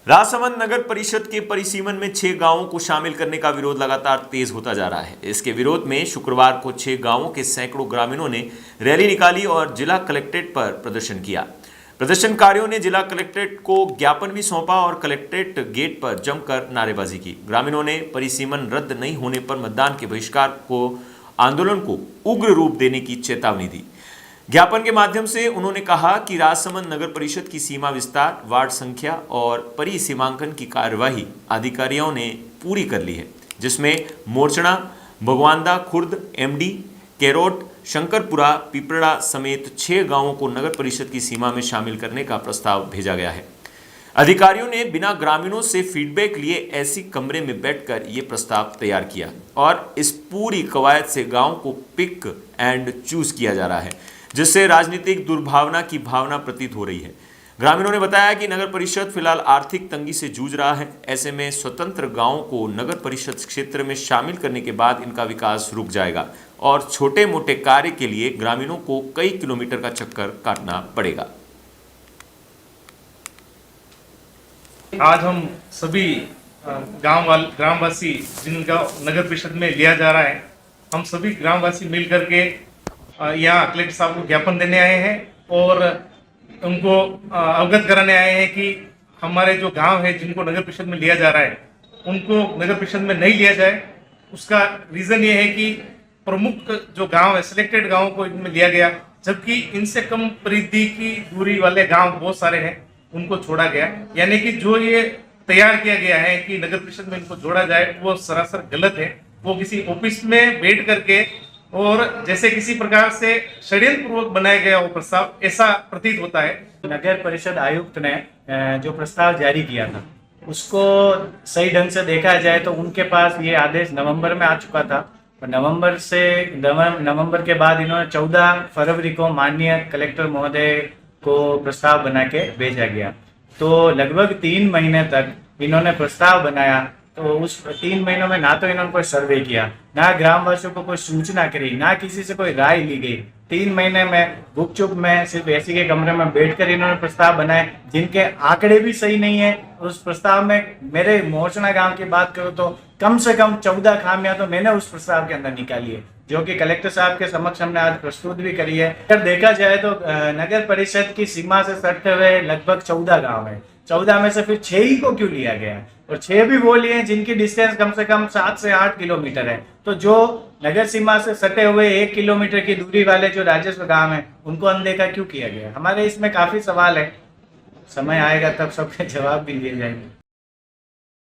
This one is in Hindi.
राजसमंद नगर परिषद के परिसीमन में 6 गांवों को शामिल करने का विरोध लगातार तेज होता जा रहा है। इसके विरोध में शुक्रवार को 6 गांवों के सैकड़ों ग्रामीणों ने रैली निकाली और जिला कलेक्ट्रेट पर प्रदर्शन किया। प्रदर्शनकारियों ने जिला कलेक्ट्रेट को ज्ञापन भी सौंपा और कलेक्ट्रेट गेट पर जमकर नारेबाजी की। ग्रामीणों ने परिसीमन रद्द नहीं होने पर मतदान के बहिष्कार को आंदोलन को उग्र रूप देने की चेतावनी दी। ज्ञापन के माध्यम से उन्होंने कहा कि राजसमंद नगर परिषद की सीमा विस्तार, वार्ड संख्या और परिसीमांकन की कार्यवाही अधिकारियों ने पूरी कर ली है, जिसमें मोरचना, भगवानदा खुर्द, एमडी, केरोट, शंकरपुरा, पिपड़ा समेत 6 गांवों को नगर परिषद की सीमा में शामिल करने का प्रस्ताव भेजा गया है। अधिकारियों ने बिना ग्रामीणों से फीडबैक लिए ऐसी कमरे में बैठकर ये प्रस्ताव तैयार किया और इस पूरी कवायद से गांव को पिक एंड चूज किया जा रहा है, जिससे राजनीतिक दुर्भावना की भावना प्रतीत हो रही है। ग्रामीणों ने बताया कि नगर परिषद फिलहाल आर्थिक तंगी से जूझ रहा है। ऐसे में स्वतंत्र गांवों को नगर परिषद क्षेत्र में शामिल करने के बाद इनका विकास रुक जाएगा और छोटे मोटे कार्य के लिए ग्रामीणों को कई किलोमीटर का चक्कर काटना पड़ेगा। आज हम सभी ग्रामवासी जिनका नगर परिषद में लिया जा रहा है, हम सभी ग्रामवासी मिल करके यहाँ कलेक्टर साहब को ज्ञापन देने आए हैं और उनको अवगत कराने आए हैं कि हमारे जो गांव है जिनको नगर परिषद में लिया जा रहा है उनको नगर परिषद में नहीं लिया जाए। उसका रीजन ये है कि प्रमुख जो गांव है, सिलेक्टेड गांवों को इनमें लिया गया, जबकि इनसे कम परिधि की दूरी वाले गांव बहुत सारे हैं, उनको छोड़ा गया। यानी कि जो ये तैयार किया गया है कि नगर परिषद में इनको जोड़ा जाए, वो सरासर गलत है। वो किसी ऑफिस में बैठ करके और जैसे किसी प्रकार से षड्यंत्र पूर्वक बनाया गया वो प्रस्ताव, ऐसा प्रतीत होता है। नगर परिषद आयुक्त ने जो प्रस्ताव जारी किया था उसको सही ढंग से देखा जाए तो उनके पास ये आदेश नवंबर में आ चुका था। नवंबर के बाद इन्होंने 14 फरवरी को माननीय कलेक्टर महोदय को प्रस्ताव बना के भेजा गया। तो लगभग 3 महीने तक इन्होंने प्रस्ताव बनाया। तो उस 3 महीनों में ना तो इन्होंने कोई सर्वे किया, ना ग्रामवासियों को कोई सूचना करी, ना किसी से कोई राय ली गई। 3 महीने में गुपचुप में सिर्फ एसी के कमरे में बैठकर इन्होंने प्रस्ताव बनाए, जिनके आंकड़े भी सही नहीं है। उस प्रस्ताव में मेरे मोरचना गांव की बात करूं तो कम से कम 14 खामियां तो मैंने उस प्रस्ताव के अंदर निकाली है, जो कि कलेक्टर साहब के समक्ष हमने आज प्रस्तुत भी करी है। अगर देखा जाए तो नगर परिषद की सीमा से सटते हुए लगभग 14 गांव है। 14 में से फिर 6 ही को क्यों लिया गया? और 6 भी वो लिए जिनकी डिस्टेंस कम से कम 7 से 8 किलोमीटर है। तो जो नगर सीमा से सटे हुए 1 किलोमीटर की दूरी वाले जो राजस्व गांव है, उनको अनदेखा क्यों किया गया? हमारे इसमें काफी सवाल है। समय आएगा तब सबके जवाब भी दिए जाएंगे।